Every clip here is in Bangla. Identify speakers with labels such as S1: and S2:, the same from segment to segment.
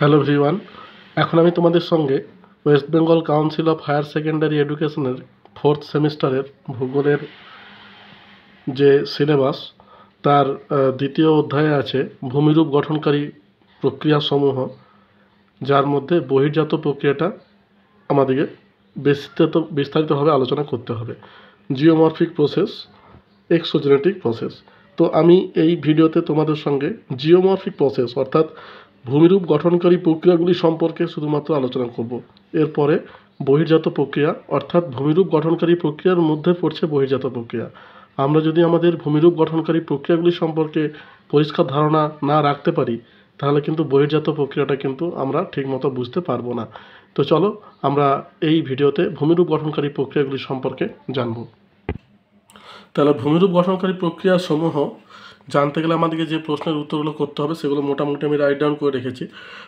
S1: হ্যালো এভরিওয়ান, এখন আমি তোমাদের সঙ্গে West Bengal council of higher secondary এডুকেশনের 4th সেমিস্টারের ভূগোলের যে সিলেবাস তার দ্বিতীয় অধ্যায়ে আছে ভূমিরূপ গঠনকারী প্রক্রিয়াসমূহ, যার মধ্যে বহির্জাত প্রক্রিয়াটা আমাদেরকে বিস্তারিতভাবে আলোচনা করতে হবে। Geomorphic process, exogenetic process. তো আমি এই ভিডিওতে তোমাদের সঙ্গে জিওমরফিক প্রসেস অর্থাৎ ভূমিরূপ গঠনকারী প্রক্রিয়াগুলি সম্পর্কে শুধুমাত্র আলোচনা করব। এরপরে বহির্জাত প্রক্রিয়া অর্থাৎ ভূমিরূপ গঠনকারী প্রক্রিয়ার মধ্যে পড়ছে বহির্জাত প্রক্রিয়া। আমরা যদি আমাদের ভূমিরূপ গঠনকারী প্রক্রিয়াগুলি সম্পর্কে পরিষ্কার ধারণা না রাখতে পারি, তাহলে কিন্তু বহির্জাত প্রক্রিয়াটা কিন্তু আমরা ঠিকমতো বুঝতে পারবো না। তো চলো আমরা এই ভিডিওতে ভূমিরূপ গঠনকারী প্রক্রিয়াগুলি সম্পর্কে জানব। তাহলে ভূমিরূপ গঠনকারী প্রক্রিয়াসমূহ জানতে গেলে আমাদেরকে যে প্রশ্নের উত্তরগুলো করতে হবে সেগুলো মোটামুটি আমি রাইট ডাউন করে রেখেছি।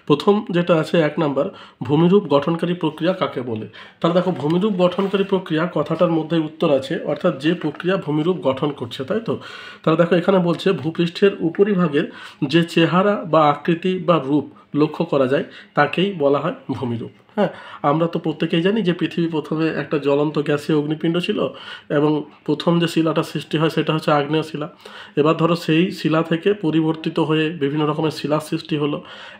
S1: প্রথম যেটা আছে 1 নাম্বার, ভূমিরূপ গঠনকারী প্রক্রিয়া কাকে বলে? তাহলে দেখো, ভূমিরূপ গঠনকারী প্রক্রিয়া কথাটার মধ্যে উত্তর আছে, অর্থাৎ যে প্রক্রিয়া ভূমিরূপ গঠন করছে, তাই তো? তাহলে দেখো এখানে বলছে ভূপৃষ্ঠের উপরিভাগের যে চেহারা বা আকৃতি বা রূপ লক্ষ্য করা যায় তাকেই বলা হয় ভূমিরূপ। হ্যাঁ, আমরা তো প্রত্যেকেই জানি যে পৃথিবী প্রথমে একটা জ্বলন্ত গ্যাসীয় অগ্নিপিণ্ড ছিল এবং প্রথম যে শিলাটা সৃষ্টি হয় সেটা হচ্ছে আগ্নেয় শিলা। এবার ধরো সেই শিলা থেকে পরিবর্তিত হয়ে বিভিন্ন রকমের শিলার সৃষ্টি হলো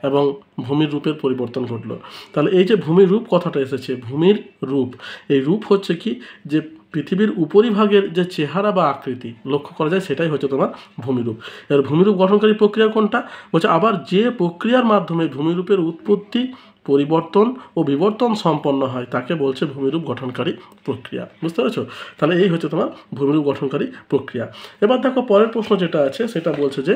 S1: এবং ভূমির রূপের পরিবর্তন ঘটলো। তাহলে এই যে ভূমির রূপ কথাটা এসেছে, ভূমির রূপ, এই রূপ হচ্ছে কি, যে পৃথিবীর উপরিভাগের যে চেহারা বা আকৃতি লক্ষ্য করা যায় সেটাই হচ্ছে তোমার ভূমিরূপ। এর ভূমিরূপ গঠনকারী প্রক্রিয়া কোনটা বলছে? আবার যে প্রক্রিয়ার মাধ্যমে ভূমিরূপের উৎপত্তি, পরিবর্তন ও বিবর্তন সম্পন্ন হয় তাকে বলছে ভূমিরূপ গঠনকারী প্রক্রিয়া। বুঝতে পেরেছো? তাহলে এই হচ্ছে তোমার ভূমিরূপ গঠনকারী প্রক্রিয়া। এবার দেখো পরের প্রশ্ন যেটা আছে সেটা বলছে যে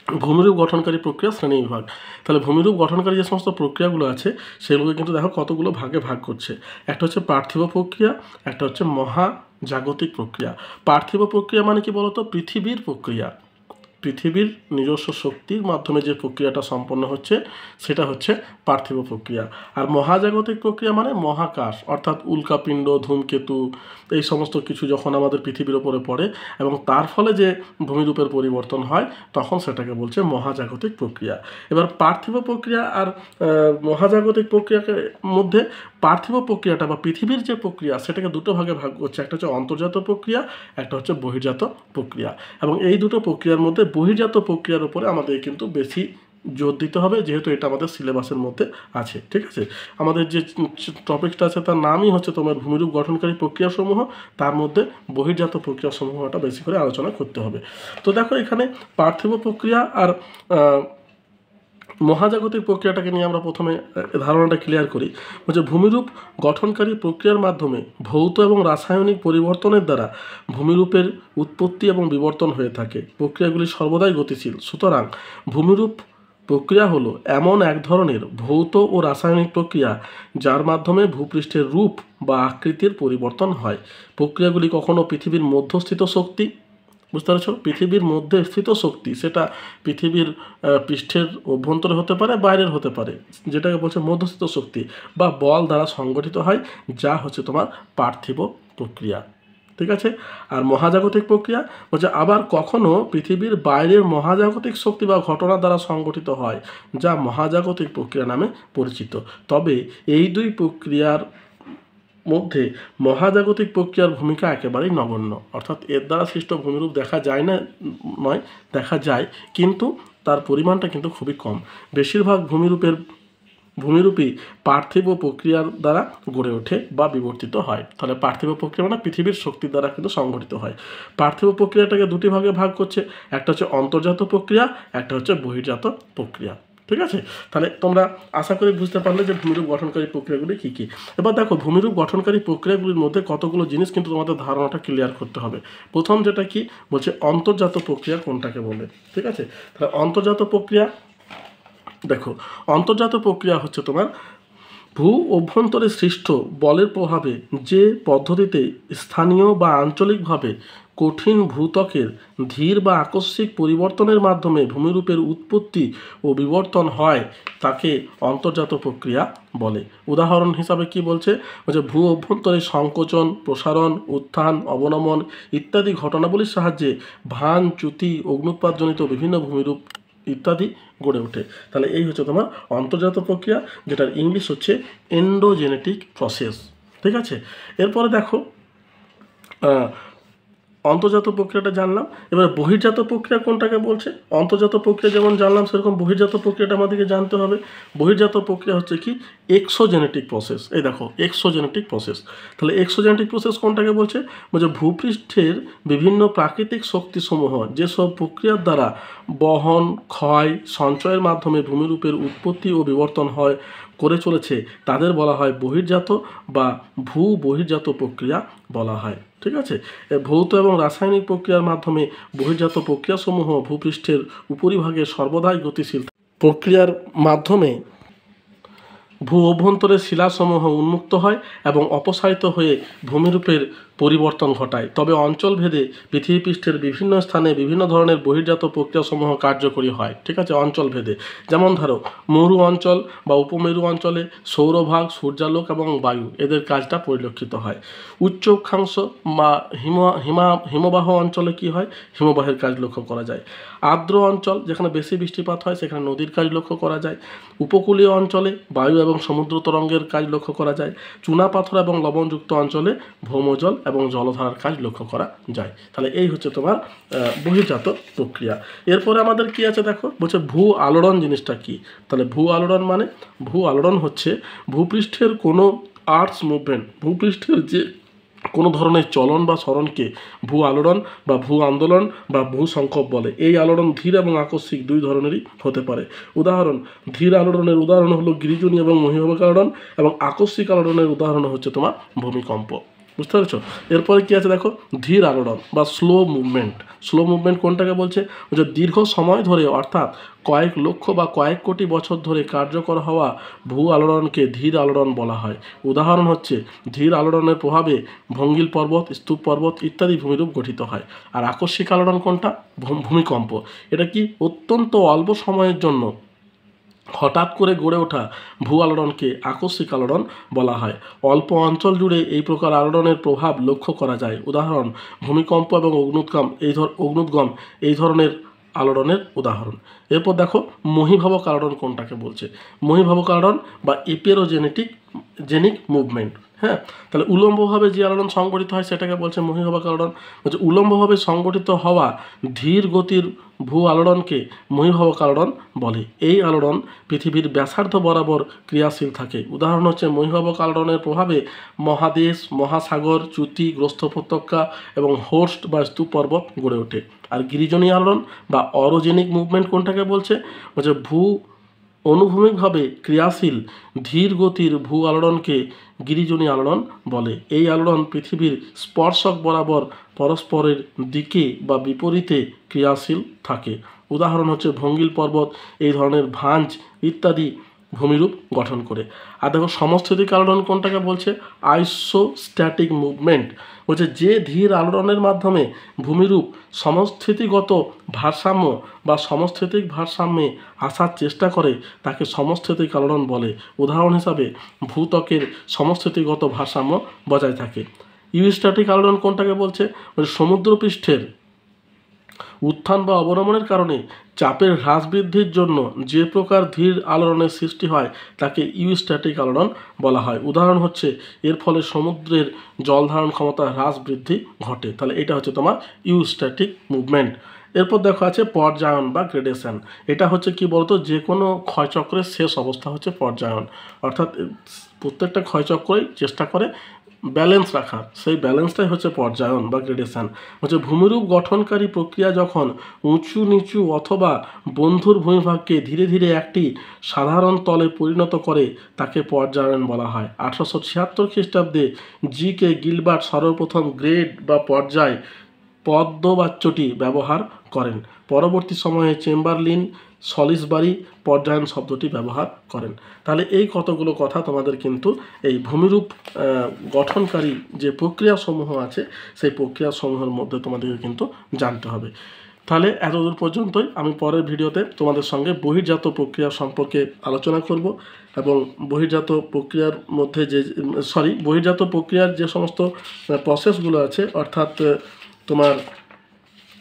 S1: ভূমিরূপ গঠনকারী প্রক্রিয়া শ্রেণীবিভাগ। তাহলে ভূমিরূপ গঠনকারী যে সমস্ত প্রক্রিয়াগুলো আছে সেগুলোকে কিন্তু দেখো কতগুলো ভাগে ভাগ করছে। একটা হচ্ছে পার্থিব প্রক্রিয়া, একটা হচ্ছে মহাজাগতিক প্রক্রিয়া। পার্থিব প্রক্রিয়া মানে কি বলতো? পৃথিবীর প্রক্রিয়া, পৃথিবীর নিজস্ব শক্তির মাধ্যমে যে প্রক্রিয়াটা সম্পন্ন হচ্ছে সেটা হচ্ছে পার্থিব প্রক্রিয়া। আর মহাজাগতিক প্রক্রিয়া মানে মহাকাশ, অর্থাৎ উল্কাপিণ্ড, ধূমকেতু, এই সমস্ত কিছু যখন আমাদের পৃথিবীর ওপরে পড়ে এবং তার ফলে যে ভূমিরূপের পরিবর্তন হয় তখন সেটাকে বলছে মহাজাগতিক প্রক্রিয়া। এবার পার্থিব প্রক্রিয়া আর মহাজাগতিক প্রক্রিয়ার মধ্যে পার্থিব প্রক্রিয়াটা বা পৃথিবীর যে প্রক্রিয়া সেটাকে দুটো ভাগে ভাগ করছে। একটা হচ্ছে অন্তর্জাত প্রক্রিয়া, একটা হচ্ছে বহির্জাত প্রক্রিয়া। এবং এই দুটো প্রক্রিয়ার মধ্যে বহির্জাত প্রক্রিয়ার উপরে আমাদের কিন্তু বেশি জোর দিতে হবে, যেহেতু এটা আমাদের সিলেবাসের মধ্যে আছে। ঠিক আছে, আমাদের যে টপিকটা আছে তার নামই হচ্ছে তোমার ভূমিরূপ গঠনকারী প্রক্রিয়াসমূহ, তার মধ্যে বহির্জাত প্রক্রিয়াসমূহটা বেশি করে আলোচনা করতে হবে। তো দেখো এখানে পার্থিব প্রক্রিয়া আর মহাজাগতিক প্রক্রিয়াটাকে নিয়ে আমরা প্রথমে ধারণাটা ক্লিয়ার করি। বলছে ভূমিরূপ গঠনকারী প্রক্রিয়ার মাধ্যমে ভৌত এবং রাসায়নিক পরিবর্তনের দ্বারা ভূমিরূপের উৎপত্তি এবং বিবর্তন হয়ে থাকে। প্রক্রিয়াগুলি সর্বদাই গতিশীল। সুতরাং ভূমিরূপ প্রক্রিয়া হলো এমন এক ধরনের ভৌত ও রাসায়নিক প্রক্রিয়া যার মাধ্যমে ভূপৃষ্ঠের রূপ বা আকৃতির পরিবর্তন হয়। প্রক্রিয়াগুলি কখনো পৃথিবীর মধ্যস্থিত শক্তি, বুঝতে পারছো, পৃথিবীর মধ্যে স্থিত শক্তি, সেটা পৃথিবীর পৃষ্ঠের অভ্যন্তরে হতে পারে, বাইরের হতে পারে, যেটাকে বলছে মধ্যস্থিত শক্তি বা বল দ্বারা সংগঠিত হয়, যা হচ্ছে তোমার পার্থিব প্রক্রিয়া। ঠিক আছে। আর মহাজাগতিক প্রক্রিয়া বলছে আবার কখনো পৃথিবীর বাইরের মহাজাগতিক শক্তি বা ঘটনা দ্বারা সংগঠিত হয়, যা মহাজাগতিক প্রক্রিয়া নামে পরিচিত। তবে এই দুই প্রক্রিয়ার মধ্যে মহাজাগতিক প্রক্রিয়ার ভূমিকা একেবারেই নগণ্য, অর্থাৎ এর দ্বারা সৃষ্ট ভূমিরূপ দেখা যায় না নয়, দেখা যায়, কিন্তু তার পরিমাণটা কিন্তু খুবই কম। বেশিরভাগ ভূমিরূপই পার্থিব প্রক্রিয়ার দ্বারা গড়ে ওঠে বা বিবর্তিত হয়। তাহলে পার্থিব প্রক্রিয়া মানে পৃথিবীর শক্তির দ্বারা কিন্তু সংঘটিত হয়। পার্থিব প্রক্রিয়াটাকে দুটি ভাগে ভাগ করছে, একটা হচ্ছে অন্তর্জাত প্রক্রিয়া, একটা হচ্ছে বহির্জাত প্রক্রিয়া। ঠিক আছে, তাহলে তোমরা আশা করি বুঝতে পারলে যে ভূমিরূপ গঠনকারী প্রক্রিয়াগুলি কী কী। এবার দেখো ভূমিরূপ গঠনকারী প্রক্রিয়াগুলির মধ্যে কতগুলো জিনিস কিন্তু তোমাদের ধারণাটা ক্লিয়ার করতে হবে। প্রথম যেটা কি বলছে, অন্তর্জাত প্রক্রিয়া কোনটাকে বলে। ঠিক আছে, তাহলে অন্তর্জাত প্রক্রিয়া, দেখো অন্তর্জাত প্রক্রিয়া হচ্ছে তোমার ভূ অভ্যন্তরে সৃষ্ট বলের প্রভাবে যে পদ্ধতিতে স্থানীয় বা আঞ্চলিকভাবে কঠিন ভূত্বকের ধীর বা আকস্মিক পরিবর্তনের মাধ্যমে ভূমিরূপের উৎপত্তি ও বিবর্তন হয় তাকে অন্তর্জাত প্রক্রিয়া বলে। উদাহরণ হিসাবে কি বলছে, ভূ অভ্যন্তরে সংকোচন, প্রসারণ, উত্থান, অবনমন ইত্যাদি ঘটনাবলীর সাহায্যে ভান, চ্যুতি, অগ্নুৎপাতজনিত বিভিন্ন ভূমিরূপ ইত্যাদি গড়ে ওঠে। তাহলে এই হচ্ছে তোমার অন্তর্জাত প্রক্রিয়া, যেটার ইংলিশ হচ্ছে এন্ডোজেনেটিক প্রসেস। ঠিক আছে, এরপরে দেখো অন্তর্জাত প্রক্রিয়াটা জানলাম, এবারে বহির্জাত প্রক্রিয়া কোনটাকে বলছে। অন্তর্জাত প্রক্রিয়া যেমন জানলাম সেরকম বহির্জাত প্রক্রিয়াটা আমাদেরকে জানতে হবে। বহির্জাত প্রক্রিয়া হচ্ছে কি এক্সোজেনেটিক প্রসেস। এই দেখো এক্সোজেনেটিক প্রসেস, তাহলে এক্সোজেনেটিক প্রসেস কোনটাকে বলছে, বলছে ভূপৃষ্ঠের বিভিন্ন প্রাকৃতিক শক্তিসমূহ যেসব প্রক্রিয়ার দ্বারা বহন, ক্ষয়, সঞ্চয়ের মাধ্যমে ভূমিরূপের উৎপত্তি ও বিবর্তন হয় করে চলেছে তাদের বলা হয় বহির্জাত বা ভূ বহির্জাত প্রক্রিয়া বলা হয়। ঠিক আছে, ভৌত এবং রাসায়নিক প্রক্রিয়ার মাধ্যমে বহির্জাত প্রক্রিয়াসমূহ ভূপৃষ্ঠের উপরিভাগে সর্বদাই গতিশীল। প্রক্রিয়ার মাধ্যমে ভূ অভ্যন্তরের শিলাসমূহ উন্মুক্ত হয় এবং অপসারিত হয়ে ভূমিরূপের পরিবর্তন ঘটায়। তবে অঞ্চলভেদে পৃথিবীপৃষ্ঠের বিভিন্ন স্থানে বিভিন্ন ধরনের বহির্জাত প্রক্রিয়াসমূহ কার্যকরী হয়। ঠিক আছে, অঞ্চলভেদে যেমন ধরো মরু অঞ্চল বা উপমেরু অঞ্চলে সৌরভাগ, সূর্যালোক এবং বায়ু এদের কাজটা পরিলক্ষিত হয়। উচ্চ অক্ষাংশ বা হিমবাহ অঞ্চলে কি হয়, হিমবাহের কাজ লক্ষ্য করা যায়। আর্দ্র অঞ্চল যেখানে বেশি বৃষ্টিপাত হয় সেখানে নদীর কাজ লক্ষ্য করা যায়। উপকূলীয় অঞ্চলে বায়ু এবং সমুদ্র তরঙ্গের কাজ লক্ষ্য করা যায়। চুনাপাথর এবং লবণযুক্ত অঞ্চলে ভৌমজল এবং জলধারার কাজ লক্ষ্য করা যায়। তাহলে এই হচ্ছে তোমার বহির্জাত প্রক্রিয়া। এরপরে আমাদের কি আছে দেখো, বলছে ভূ আলোড়ন জিনিসটা কি। তাহলে ভূ আলোড়ন মানে, ভূ আলোড়ন হচ্ছে ভূপৃষ্ঠের কোনো আর্থস মুভমেন্ট, ভূপৃষ্ঠের যে কোনো ধরনের চলন বা সরণকে ভূ আলোড়ন বা ভূ আন্দোলন বা ভূ সংকোপ বলে। এই আলোড়ন ধীর এবং আকস্মিক দুই ধরনেরই হতে পারে। উদাহরণ, ধীর আলোড়নের উদাহরণ হলো গিরিজনী এবং মহীভবক আলোড়ন, এবং আকস্মিক আলোড়নের উদাহরণ হচ্ছে তোমার ভূমিকম্প। বুঝতে পেরেছ? এরপরে কি আছে দেখো, ধীর আলোড়ন বা স্লো মুভমেন্ট। স্লো মুভমেন্ট কোনটাকে বলছে, যে দীর্ঘ সময় ধরে অর্থাৎ কয়েক লক্ষ বা কয়েক কোটি বছর ধরে কার্যকর হওয়া ভূ আলোড়নকে ধীর আলোড়ন বলা হয়। উদাহরণ হচ্ছে ধীর আলোড়নের প্রভাবে ভঙ্গিল পর্বত, স্তূপ পর্বত ইত্যাদি ভূমিরূপ গঠিত হয়। আর আকস্মিক আলোড়ন কোনটা, ভূমিকম্প। এটা কি অত্যন্ত অল্প সময়ের জন্য হঠাৎ করে গড়ে ওঠা ভূ আলোড়নকে আকস্মিক আলোড়ন বলা হয়। অল্প অঞ্চল জুড়ে এই প্রকার আলোড়নের প্রভাব লক্ষ্য করা যায়। উদাহরণ, ভূমিকম্প এবং অগ্নুদ্গম এই ধরনের আলোড়নের উদাহরণ। এরপর দেখো মহীভবক আলোড়ন কোনটাকে বলছে। মহীভবক আলোড়ন বা জেনিক মুভমেন্ট। হ্যাঁ, তাহলে উলম্বভাবে যে আলোড়ন সংগঠিত হয় সেটাকে বলছে মহীভবক আলোড়ন। বলছে উলম্বভাবে সংগঠিত হওয়া ধীর গতির ভূ আলোড়নকে মহীভবক আলোড়ন বলে। এই আলোড়ন পৃথিবীর ব্যাসার্ধ বরাবর ক্রিয়াশীল থাকে। উদাহরণ হচ্ছে মহীভবক আলোড়নের প্রভাবে মহাদেশ, মহাসাগর, চ্যুতি, গ্রস্ত উপত্যকা এবং হোস্ট বা স্তূপ পর্বত গড়ে ওঠে। আর গিরিজনী আলোড়ন বা অরোজেনিক মুভমেন্ট কোনটাকে বলছে, বলছে ভূ অনুভূমিকভাবে ক্রিয়াশীল ধীর গতির ভূ আলোড়নকে গিরিজনী আলোড়ন বলে। এই আলোড়ন পৃথিবীর স্পর্শক বরাবর পরস্পরের দিকে বা বিপরীতে ক্রিয়াশীল থাকে। উদাহরণ হচ্ছে ভঙ্গিল পর্বত এই ধরনের ভাঁজ ইত্যাদি ভূমিরূপ গঠন করে। আর দেখো সমস্থিতিক আলোড়ন কোনটাকে বলছে, আইসোস্ট্যাটিক মুভমেন্ট। বলছে যে ধীর আলোড়নের মাধ্যমে ভূমিরূপ সমস্থিতিগত ভারসাম্য বা সমস্থিতিক ভারসাম্যে আসার চেষ্টা করে তাকে সমস্থিতিক আলোড়ন বলে। উদাহরণ হিসাবে ভূত্বকের সমস্থিতিগত ভারসাম্য বজায় থাকে। ইউস্ট্যাটিক আলোড়ন কোনটাকে বলছে, সমুদ্রপৃষ্ঠের উত্থান বা অবনমনের কারণে চাপের হ্রাস বৃদ্ধির জন্য যে প্রকার ধীর আলোড়নের সৃষ্টি হয় তাকে ইউস্ট্যাটিক আলোড়ন বলা হয়। উদাহরণ হচ্ছে এর ফলে সমুদ্রের জল ধারণ ক্ষমতা হ্রাস বৃদ্ধি ঘটে। তাহলে এটা হচ্ছে তোমার ইউস্ট্যাটিক মুভমেন্ট। এরপর দেখো আছে পর্যায়ন বা গ্রেডেশন। এটা হচ্ছে কি বলতো, যে কোনো ক্ষয়চক্রের শেষ অবস্থা হচ্ছে পর্যায়ন, অর্থাৎ প্রত্যেকটা ক্ষয়চক্রই চেষ্টা করে ব্যালেন্স রাখার, সেই ব্যালেন্সটাই হচ্ছে পর্যায়ন বা গ্রেডেশন। হচ্ছে ভূমিরূপ গঠনকারী প্রক্রিয়া যখন উঁচু নিচু অথবা বন্ধুর ভূমিভাগকে ধীরে ধীরে একটি সাধারণ তলে পরিণত করে তাকে পর্যায়ন বলা হয়। 1876 খ্রিস্টাব্দে জি.কে. গিলবার্ট সর্বপ্রথম গ্রেড বা পর্যায় পদবাচ্যটি ব্যবহার করেন। পরবর্তী সময়ে চেম্বারলিন, সলিসবারি পর্যায়ন শব্দটি ব্যবহার করেন। তাহলে এই কতগুলো কথা তোমাদের কিন্তু এই ভূমিরূপ গঠনকারী যে প্রক্রিয়াসমূহ আছে সেই প্রক্রিয়াসমূহের মধ্যে তোমাদেরকে কিন্তু জানতে হবে। তাহলে এতদূর পর্যন্তই। আমি পরের ভিডিওতে তোমাদের সঙ্গে বহির্জাত প্রক্রিয়া সম্পর্কে আলোচনা করব এবং বহির্জাত প্রক্রিয়ার মধ্যে বহির্জাত প্রক্রিয়ার যে সমস্ত প্রসেসগুলো আছে, অর্থাৎ তোমার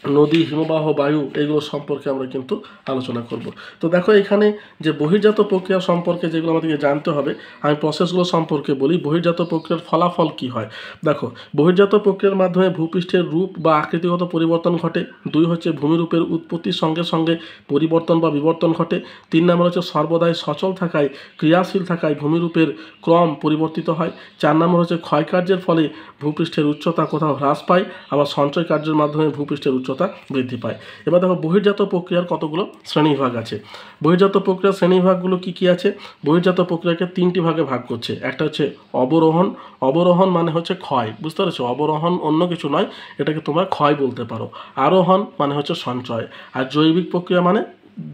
S1: নদী, হিমবাহ, বায়ু এগুলো সম্পর্কে আমরা কিন্তু আলোচনা করব। তো দেখো এখানে যে বহির্জাত প্রক্রিয়া সম্পর্কে যেগুলো আমাদেরকে জানতে হবে, আমি প্রসেসগুলো সম্পর্কে বলি। বহির্জাত প্রক্রিয়ার ফলাফল কি হয়? দেখো, বহির্জাত প্রক্রিয়ার মাধ্যমে ভূপৃষ্ঠের রূপ বা আকৃতিগত পরিবর্তন ঘটে। 2 হচ্ছে ভূমিরূপের উৎপত্তির সঙ্গে সঙ্গে পরিবর্তন বা বিবর্তন ঘটে। 3 নম্বর হচ্ছে সর্বদাই সচল থাকায়, ক্রিয়াশীল থাকায় ভূমিরূপের ক্রম পরিবর্তিত হয়। 4 নম্বর হচ্ছে ক্ষয়কার্যের ফলে ভূপৃষ্ঠের উচ্চতা কোথাও হ্রাস পায়, আবার সঞ্চয় কার্যের মাধ্যমে ভূপৃষ্ঠের উচ্চতা বৃদ্ধি পায়। এবার দেখো বহির্জাত প্রক্রিয়ার কতগুলো শ্রেণীবিভাগ আছে। বহির্জাত প্রক্রিয়ার শ্রেণীবিভাগগুলো কি কি আছে? বহির্জাত প্রক্রিয়াকে 3টি ভাগে ভাগ করছে। একটা হচ্ছে অবরোহণ। অবরোহণ মানে হচ্ছে ক্ষয়, বুঝতে পেরেছো? অবরোহণ অন্য কিছু নয়, এটাকে তোমরা ক্ষয় বলতে পারো। আরোহণ মানে হচ্ছে সঞ্চয়। আর জৈবিক প্রক্রিয়া মানে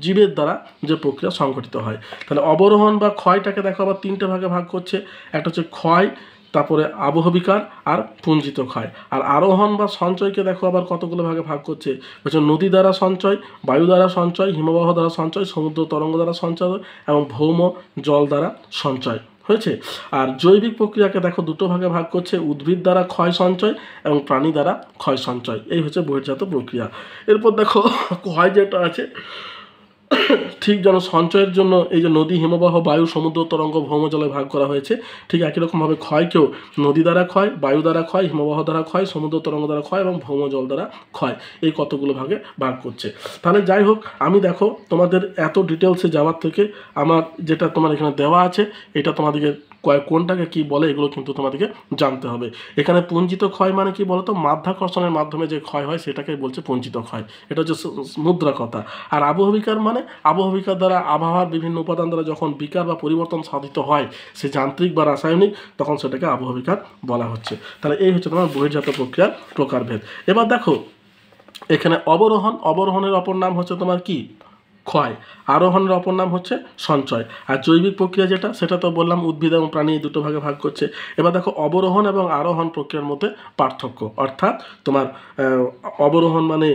S1: জীবের দ্বারা যে প্রক্রিয়া সংঘটিত হয়। তাহলে অবরোহণ বা ক্ষয়টাকে দেখো আবার 3টে ভাগে ভাগ করছে। একটা হচ্ছে ক্ষয়, তারপরে আবহবিকার আর পুঞ্জিত ক্ষয়। আর আরোহণ বা সঞ্চয়কে দেখো আবার কতগুলো ভাগে ভাগ করছে। বলছে নদী দ্বারা সঞ্চয়, বায়ু দ্বারা সঞ্চয়, হিমবাহ দ্বারা সঞ্চয়, সমুদ্র তরঙ্গ দ্বারা সঞ্চয় এবং ভৌম জল দ্বারা সঞ্চয় হয়েছে। আর জৈবিক প্রক্রিয়াকে দেখো 2টো ভাগে ভাগ করছে, উদ্ভিদ দ্বারা ক্ষয় সঞ্চয় এবং প্রাণী দ্বারা ক্ষয় সঞ্চয়। এই হচ্ছে বহির্জাত প্রক্রিয়া। এরপর দেখো ক্ষয় যেটা আছে, ঠিক যেন সঞ্চয়ের জন্য এই যে নদী, হিমবাহ, বায়ু, সমুদ্র তরঙ্গ, ভৌমজলে ভাগ করা হয়েছে, ঠিক একই রকমভাবে ক্ষয়কেও নদী দ্বারা ক্ষয়, বায়ু দ্বারা ক্ষয়, হিমবাহ দ্বারা ক্ষয়, সমুদ্র তরঙ্গ দ্বারা ক্ষয় এবং ভৌমজল দ্বারা ক্ষয়, এই কতগুলো ভাগে ভাগ করছে। তাহলে যাই হোক, আমি দেখো তোমাদের এত ডিটেলসে যাওয়ার থেকে আমার যেটা তোমার এখানে দেওয়া আছে, এটা তোমাদেরকে কোনটাকে কি বলে এগুলো কিন্তু তোমাদেরকে জানতে হবে। এখানে পুঞ্জিত ক্ষয় মানে কি বলতো? মাধ্যাকর্ষণের মাধ্যমে যে ক্ষয় হয় সেটাকে বলছে পুঞ্জিত ক্ষয়। এটা হচ্ছে মুদ্রা কথা। আর আবহবিকার মানে আবহবিকার দ্বারা আবহাওয়ার বিভিন্ন উপাদান দ্বারা যখন বিকার বা পরিবর্তন সাধিত হয়, সে যান্ত্রিক বা রাসায়নিক, তখন সেটাকে আবহবিকার বলা হচ্ছে। তাহলে এই হচ্ছে তোমার বহির্জাত প্রক্রিয়ার প্রকারভেদ। এবার দেখো এখানে অবরোহণ, অবরোহণের অপর নাম হচ্ছে তোমার কি? ক্ষয়। আরোহণের অপর নাম হচ্ছে সঞ্চয়। আর জৈবিক প্রক্রিয়া যেটা, সেটা তো বললাম উদ্ভিদ এবং প্রাণী এই 2টো ভাগে ভাগ করছে। এবার দেখো অবরোহণ এবং আরোহণ প্রক্রিয়ার মধ্যে পার্থক্য, অর্থাৎ তোমার অবরোহণ মানে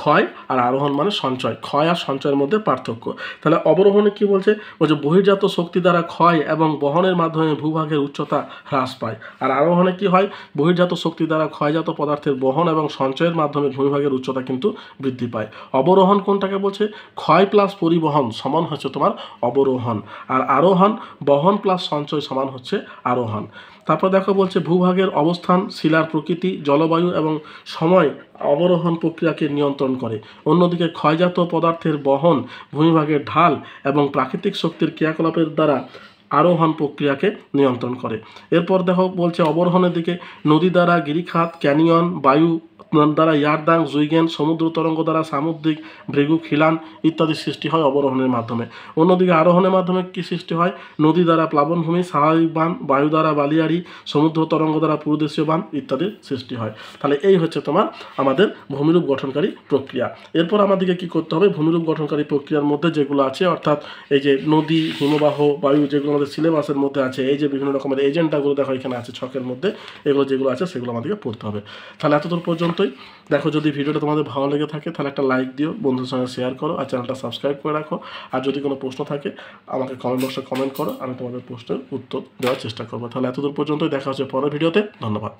S1: ক্ষয় আর আরোহণ মানে সঞ্চয়। ক্ষয় আর সঞ্চয়ের মধ্যে পার্থক্য। তাহলে অবরোহণে কি বলছে? বলছে বহির্জাত শক্তি দ্বারা ক্ষয় এবং বহনের মাধ্যমে ভূভাগের উচ্চতা হ্রাস পায়। আর আরোহণে কি হয়? বহির্জাত শক্তি দ্বারা ক্ষয়জাত পদার্থের বহন এবং সঞ্চয়ের মাধ্যমে ভূমিভাগের উচ্চতা কিন্তু বৃদ্ধি পায়। অবরোহণ কোনটাকে বলছে? ক্ষয় প্লাস পরিবহন সমান হচ্ছে তোমার অবরোহণ। আর আরোহণ বহন প্লাস সঞ্চয় সমান হচ্ছে আরোহণ। তারপর দেখো বলছে ভূভাগের অবস্থান, শিলার প্রকৃতি, জলবায়ু এবং সময় অবরোহণ প্রক্রিয়াকে নিয়ন্ত্রণ করে। অন্যদিকে ক্ষয়জাত পদার্থের বহন, ভূমিভাগের ঢাল এবং প্রাকৃতিক শক্তির ক্রিয়াকলাপের দ্বারা আরোহণ প্রক্রিয়াকে নিয়ন্ত্রণ করে। এরপর দেখো বলছে অবরোহণের দিকে নদী দ্বারা গিরিখাত, ক্যানিয়ন, বায়ু দ্বারা ইয়ারদাং, জুইগেন, সমুদ্র তরঙ্গ দ্বারা সামুদ্রিক ভৃগু, খিলান ইত্যাদি সৃষ্টি হয় অবরোহণের মাধ্যমে। অন্যদিকে আরোহণের মাধ্যমে কি সৃষ্টি হয়? নদী দ্বারা প্লাবনভূমি, স্বাভাবিক বান, বায়ু দ্বারা বালিয়াড়ি, সমুদ্র তরঙ্গ দ্বারা পূর্বদেশীয় বান ইত্যাদির সৃষ্টি হয়। তাহলে এই হচ্ছে তোমার আমাদের ভূমিরূপ গঠনকারী প্রক্রিয়া। এরপর আমাদেরকে কি করতে হবে? ভূমিরূপ গঠনকারী প্রক্রিয়ার মধ্যে যেগুলো আছে, অর্থাৎ এই যে নদী, হিমবাহ, বায়ু যেগুলো আমাদের সিলেবাসের মধ্যে আছে, এই যে বিভিন্ন রকমের এজেন্ডাগুলো দেখো এখানে আছে ছকের মধ্যে, এগুলো যেগুলো আছে সেগুলো আমাদেরকে পড়তে হবে। তাহলে এতদূর পর্যন্তই। দেখো যদি ভিডিওটা তোমাদের ভালো লেগে থাকে তাহলে একটা লাইক দিও, বন্ধুর সঙ্গে শেয়ার করো আর চ্যানেলটা সাবস্ক্রাইব করে রাখো। আর যদি কোনো প্রশ্ন থাকে আমাকে কমেন্ট বক্সে কমেন্ট করো, আমি তোমাদের প্রশ্নের উত্তর দেওয়ার চেষ্টা করবো। তাহলে এতদূর পর্যন্তই, দেখা হচ্ছে পরের ভিডিওতে। ধন্যবাদ।